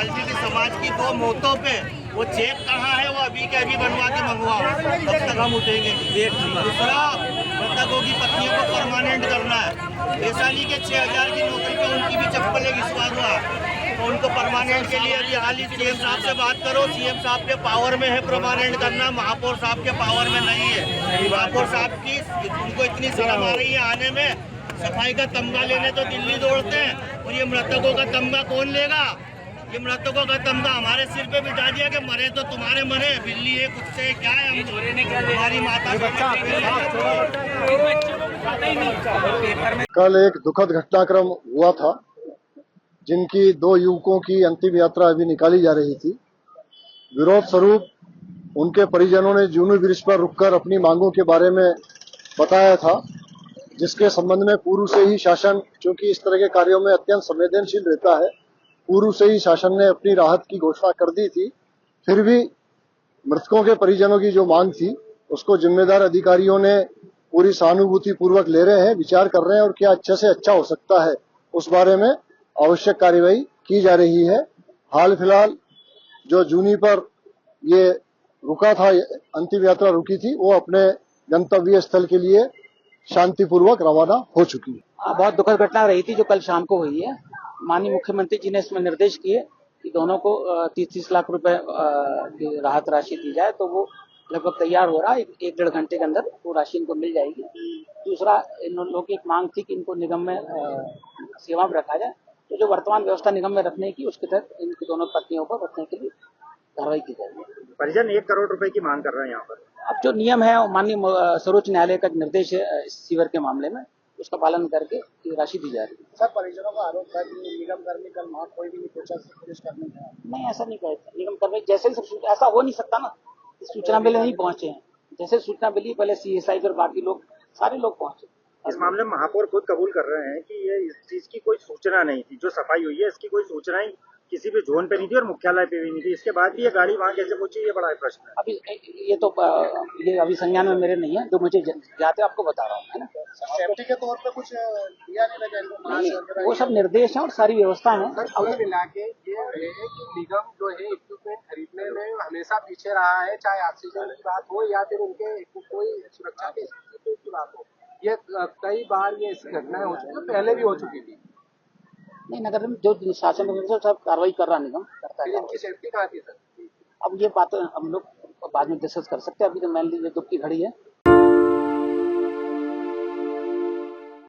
वाल्मीकि समाज की 2 मौतों पे वो चेक कहाँ है, वो अभी के अभी बनवा के मंगवाओ, तब तक हम उठेंगे। दूसरा, मृतकों की पत्नियों को परमानेंट करना है। ऐसा नहीं कि 6,000 की नौकरी पे उनकी भी चप्पल एक विश्वास हुआ, तो उनको परमानेंट के लिए अभी हाल ही सीएम साहब से बात करो। सीएम साहब के पावर में है परमानेंट करना, महापौर साहब के पावर में नहीं है। महापौर साहब की उनको इतनी शर्म आ रही है आने में, सफाई का तमगा लेने तो दिल्ली दौड़ते हैं, और ये मृतकों का तमगा कौन लेगा? ये मृतकों का तमगा हमारे सिर पे बिठा दिया कि मरे तो तुम्हारे मरे, बिल्ली है कुछ से क्या है, हम हमारी माता। कल एक दुखद घटनाक्रम हुआ था, जिनकी 2 युवकों की अंतिम यात्रा अभी निकाली जा रही थी। विरोध स्वरूप उनके परिजनों ने जूनू ब्रिज पर रुककर अपनी मांगों के बारे में बताया था, जिसके संबंध में पूर्व से ही शासन, चूंकि इस तरह के कार्यों में अत्यंत संवेदनशील रहता है, पूर्व से ही शासन ने अपनी राहत की घोषणा कर दी थी। फिर भी मृतकों के परिजनों की जो मांग थी, उसको जिम्मेदार अधिकारियों ने पूरी सहानुभूति पूर्वक ले रहे हैं, विचार कर रहे हैं, और क्या अच्छे से अच्छा हो सकता है उस बारे में आवश्यक कार्यवाही की जा रही है। हाल फिलहाल जो जूनी पर ये रुका था, अंतिम यात्रा रुकी थी, वो अपने गंतव्य स्थल के लिए शांतिपूर्वक रवाना हो चुकी है। बहुत दुखद घटना रही थी जो कल शाम को हुई है। माननीय मुख्यमंत्री जी ने इसमें निर्देश किए कि दोनों को 30-30 लाख रुपए की राहत राशि दी जाए, तो वो लगभग तैयार हो रहा है। 1-1.5 घंटे के अंदर वो राशि इनको मिल जाएगी। दूसरा, इन लोगों की एक मांग थी कि इनको निगम में सेवा में रखा जाए, तो जो वर्तमान व्यवस्था निगम में रखने की, उसके तहत इनकी दोनों पत्नियों को रखने के लिए कार्रवाई की जाएगी। परिजन 1 करोड़ रुपए की मांग कर रहे हैं यहाँ पर। अब जो नियम है, माननीय सर्वोच्च न्यायालय का निर्देश है सीवर के मामले में, उसका पालन करके ये राशि दी जा रही है। सर, परिजनों का आरोप है कि निगम कर्मी कल वहाँ कोई भी नहीं पहुंचा पुलिस कर्मी है। नहीं, ऐसा नहीं कहते। निगम कर्मी जैसे ऐसा हो नहीं सकता ना, सूचना मिले नहीं पहुंचे हैं। जैसे सूचना मिली, पहले सीएसआई और बाकी लोग, सारे लोग पहुंचे। इस मामले में महापौर खुद कबूल कर रहे हैं कि ये इस चीज की कोई सूचना नहीं थी, जो सफाई हुई है इसकी कोई सूचना ही किसी भी जोन पे नहीं थी और मुख्यालय पे भी नहीं थी। इसके बाद भी ये गाड़ी वहाँ कैसे पहुंची, ये बड़ा प्रश्न है। अभी ये अभी संज्ञान में मेरे नहीं है, जो मुझे जाते आपको बता रहा हूँ, है ना। सेफ्टी के तौर पे कुछ दिया नहीं लगा, वो सब निर्देश है और सारी व्यवस्था है। मिला के ये है कि निगम जो है इक्विपमेंट खरीदने में हमेशा पीछे रहा है, चाहे ऑक्सीजन की बात हो या फिर उनके कोई सुरक्षा की स्थिति की बात हो। ये कई बार ये ऐसी घटनाएं हो चुकी है, पहले भी हो चुकी थी। नहीं, नगर में जो शासन सब कार्रवाई कर रहा निगम करता है। इनकी सेफ्टी कहाँ थी सर? अब ये बात हम लोग बाद में डिस्कस कर सकते हैं। अभी तो मान लीजिए दुख की घड़ी है,